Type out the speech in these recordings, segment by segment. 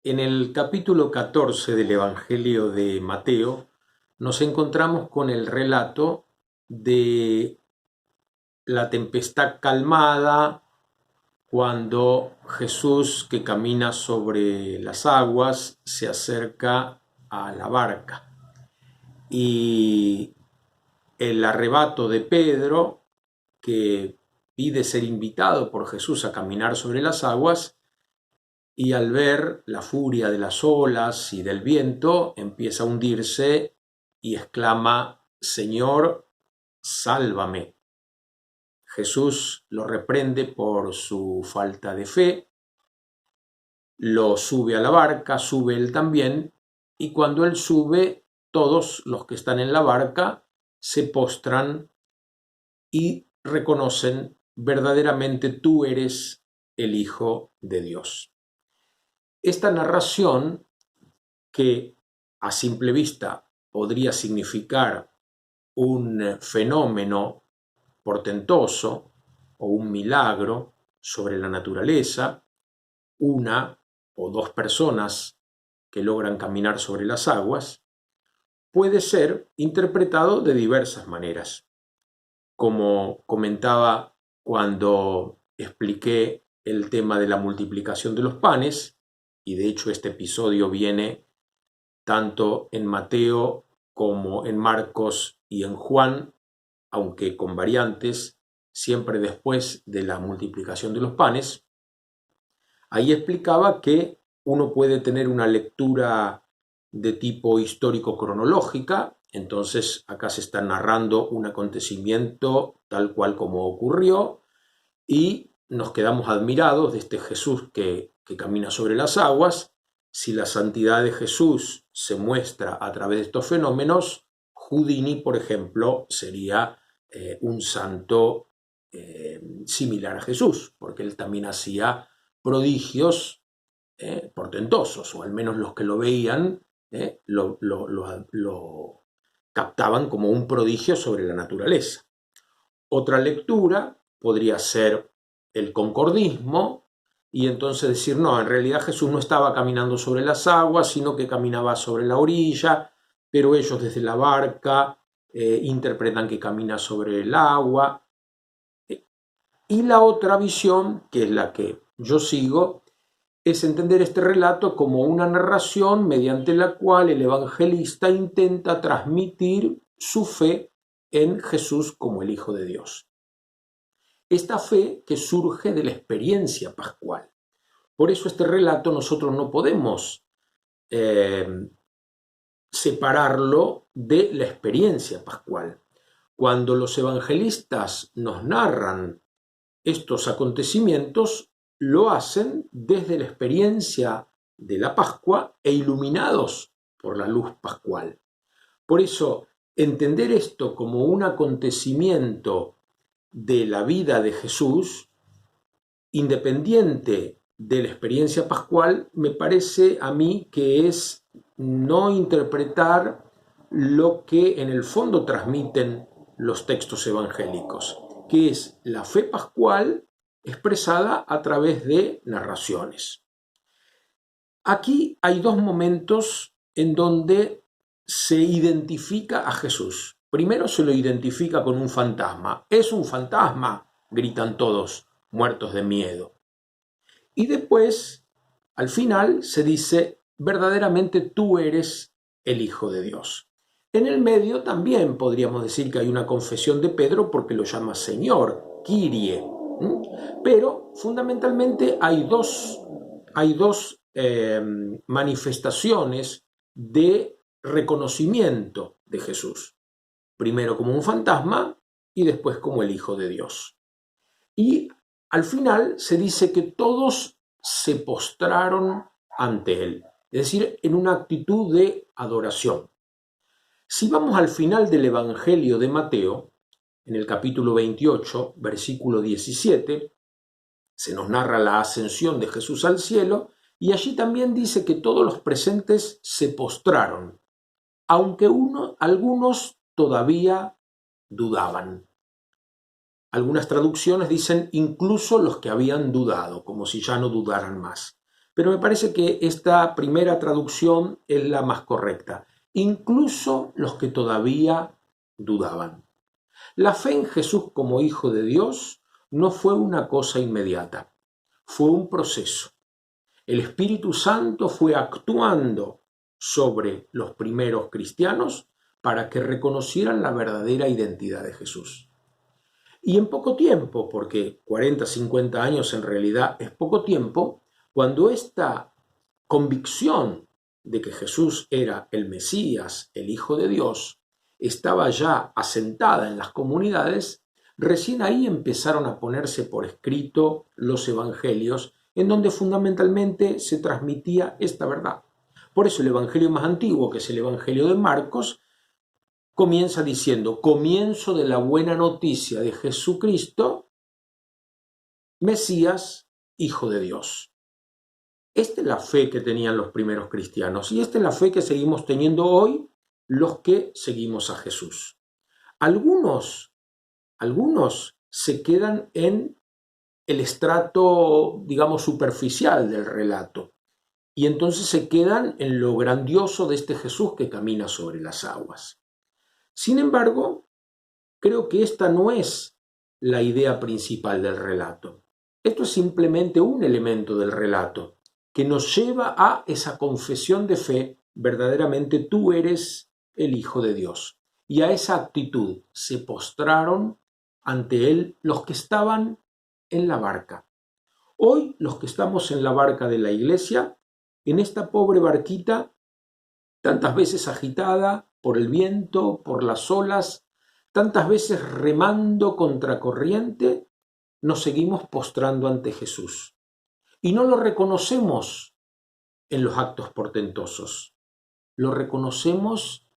En el capítulo 14 del Evangelio de Mateo nos encontramos con el relato de la tempestad calmada cuando Jesús, que camina sobre las aguas, se acerca a la barca. Y el arrebato de Pedro, que pide ser invitado por Jesús a caminar sobre las aguas, y al ver la furia de las olas y del viento, empieza a hundirse y exclama: Señor, sálvame. Jesús lo reprende por su falta de fe, lo sube a la barca, sube él también, y cuando él sube, todos los que están en la barca se postran y reconocen: verdaderamente tú eres el Hijo de Dios. Esta narración, que a simple vista podría significar un fenómeno portentoso o un milagro sobre la naturaleza, una o dos personas que logran caminar sobre las aguas, puede ser interpretado de diversas maneras. Como comentaba cuando expliqué el tema de la multiplicación de los panes, y de hecho este episodio viene tanto en Mateo como en Marcos y en Juan, aunque con variantes, siempre después de la multiplicación de los panes. Ahí explicaba que uno puede tener una lectura de tipo histórico-cronológica, entonces acá se está narrando un acontecimiento tal cual como ocurrió y nos quedamos admirados de este Jesús que camina sobre las aguas. Si la santidad de Jesús se muestra a través de estos fenómenos, Houdini, por ejemplo, sería un santo similar a Jesús, porque él también hacía prodigios portentosos, o al menos los que lo veían lo captaban como un prodigio sobre la naturaleza. Otra lectura podría ser el concordismo, y entonces decir: no, en realidad Jesús no estaba caminando sobre las aguas, sino que caminaba sobre la orilla, pero ellos desde la barca interpretan que camina sobre el agua. Y la otra visión, que es la que yo sigo, es entender este relato como una narración mediante la cual el evangelista intenta transmitir su fe en Jesús como el Hijo de Dios. Esta fe que surge de la experiencia pascual. Por eso este relato nosotros no podemos separarlo de la experiencia pascual. Cuando los evangelistas nos narran estos acontecimientos, lo hacen desde la experiencia de la Pascua e iluminados por la luz pascual. Por eso, entender esto como un acontecimiento de la vida de Jesús, independiente de la experiencia pascual, me parece a mí que es no interpretar lo que en el fondo transmiten los textos evangélicos, que es la fe pascual expresada a través de narraciones. Aquí hay dos momentos en donde se identifica a Jesús. Primero se lo identifica con un fantasma. «Es un fantasma», gritan todos, muertos de miedo. Y después, al final, se dice: verdaderamente tú eres el Hijo de Dios. En el medio también podríamos decir que hay una confesión de Pedro, porque lo llama Señor, Kyrie. Pero fundamentalmente hay dos manifestaciones de reconocimiento de Jesús. Primero como un fantasma y después como el Hijo de Dios. Y al final se dice que todos se postraron ante él, es decir, en una actitud de adoración. Si vamos al final del Evangelio de Mateo, en el capítulo 28, versículo 17, se nos narra la ascensión de Jesús al cielo, y allí también dice que todos los presentes se postraron, aunque algunos todavía dudaban. Algunas traducciones dicen incluso los que habían dudado, como si ya no dudaran más. pero me parece que esta primera traducción es la más correcta. Incluso los que todavía dudaban. La fe en Jesús como Hijo de Dios no fue una cosa inmediata, fue un proceso. El Espíritu Santo fue actuando sobre los primeros cristianos para que reconocieran la verdadera identidad de Jesús. Y en poco tiempo, porque 40, 50 años en realidad es poco tiempo, cuando esta convicción de que Jesús era el Mesías, el Hijo de Dios, estaba ya asentada en las comunidades, recién ahí empezaron a ponerse por escrito los evangelios, en donde fundamentalmente se transmitía esta verdad. Por eso el evangelio más antiguo, que es el evangelio de Marcos, comienza diciendo: comienzo de la buena noticia de Jesucristo, Mesías, Hijo de Dios. Esta es la fe que tenían los primeros cristianos y esta es la fe que seguimos teniendo hoy los que seguimos a Jesús. Algunos se quedan en el estrato, digamos, superficial del relato y entonces se quedan en lo grandioso de este Jesús que camina sobre las aguas. Sin embargo, creo que esta no es la idea principal del relato. Esto es simplemente un elemento del relato que nos lleva a esa confesión de fe: verdaderamente tú eres el Hijo de Dios. Y a esa actitud se postraron ante él los que estaban en la barca. Hoy los que estamos en la barca de la iglesia, en esta pobre barquita, tantas veces agitada por el viento, por las olas, tantas veces remando contracorriente, nos seguimos postrando ante Jesús. Y no lo reconocemos en los actos portentosos, lo reconocemos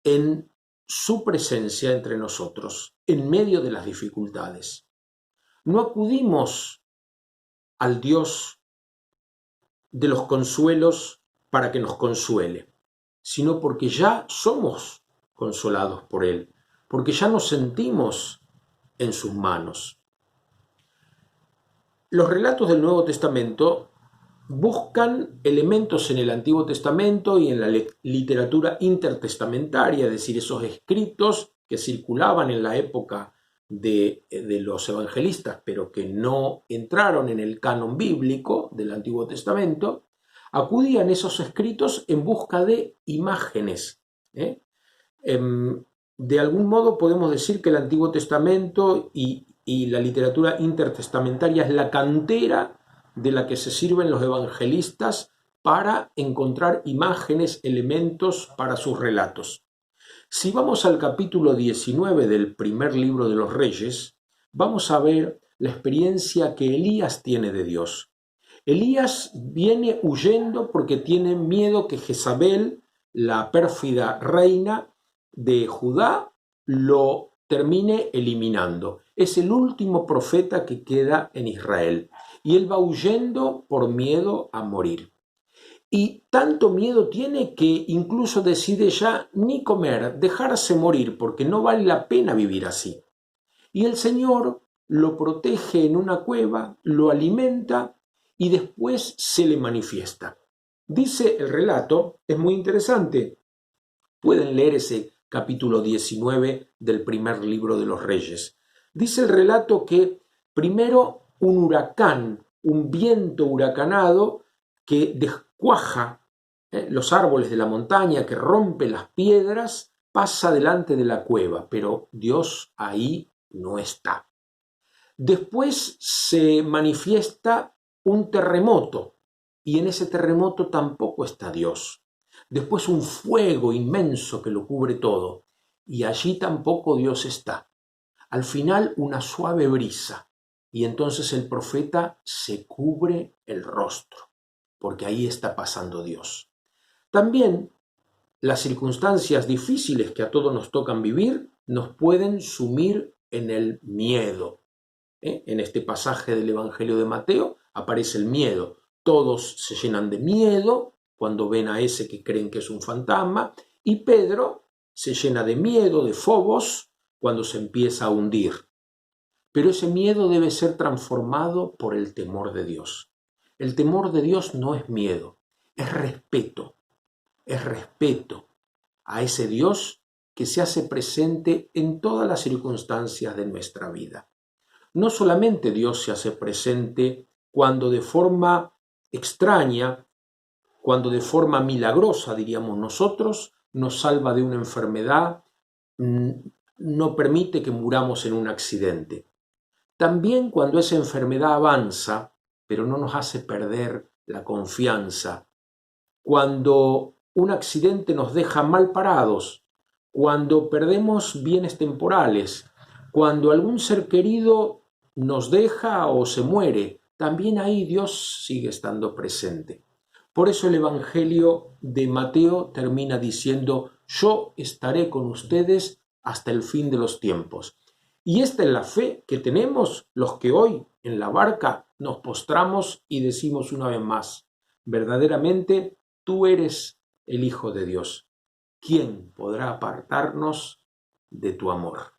en su presencia entre nosotros, en medio de las dificultades. No acudimos al Dios de los consuelos para que nos consuele, sino porque ya somos consolados por Él, porque ya nos sentimos en sus manos. Los relatos del Nuevo Testamento buscan elementos en el Antiguo Testamento y en la literatura intertestamentaria, es decir, esos escritos que circulaban en la época de los evangelistas, pero que no entraron en el canon bíblico del Antiguo Testamento. Acudían esos escritos en busca de imágenes. De algún modo podemos decir que el Antiguo Testamento y la literatura intertestamentaria es la cantera de la que se sirven los evangelistas para encontrar imágenes, elementos para sus relatos. Si vamos al capítulo 19 del primer libro de los Reyes, vamos a ver la experiencia que Elías tiene de Dios. Elías viene huyendo porque tiene miedo que Jezabel, la pérfida reina de Judá, lo termine eliminando. Es el último profeta que queda en Israel y él va huyendo por miedo a morir. Y tanto miedo tiene que incluso decide ya ni comer, dejarse morir, porque no vale la pena vivir así. Y el Señor lo protege en una cueva, lo alimenta y después se le manifiesta. Dice el relato, es muy interesante, pueden leer ese capítulo 19 del primer libro de los Reyes. Dice el relato que primero un huracán, un viento huracanado que descuaja los árboles de la montaña, que rompe las piedras, pasa delante de la cueva, pero Dios ahí no está. Después se manifiesta un terremoto y en ese terremoto tampoco está Dios. Después un fuego inmenso que lo cubre todo y allí tampoco Dios está. Al final una suave brisa y entonces el profeta se cubre el rostro porque ahí está pasando Dios. También las circunstancias difíciles que a todos nos tocan vivir nos pueden sumir en el miedo. En este pasaje del Evangelio de Mateo aparece el miedo. Todos se llenan de miedo cuando ven a ese que creen que es un fantasma, y Pedro se llena de miedo, de fobos, cuando se empieza a hundir. Pero ese miedo debe ser transformado por el temor de Dios. El temor de Dios no es miedo, es respeto a ese Dios que se hace presente en todas las circunstancias de nuestra vida. No solamente Dios se hace presente cuando de forma extraña, cuando de forma milagrosa, diríamos nosotros, nos salva de una enfermedad, no permite que muramos en un accidente. También cuando esa enfermedad avanza, pero no nos hace perder la confianza. Cuando un accidente nos deja mal parados, cuando perdemos bienes temporales, cuando algún ser querido nos deja o se muere, también ahí Dios sigue estando presente. Por eso el Evangelio de Mateo termina diciendo: yo estaré con ustedes hasta el fin de los tiempos. Y esta es la fe que tenemos los que hoy en la barca nos postramos y decimos una vez más: verdaderamente tú eres el Hijo de Dios. ¿Quién podrá apartarnos de tu amor?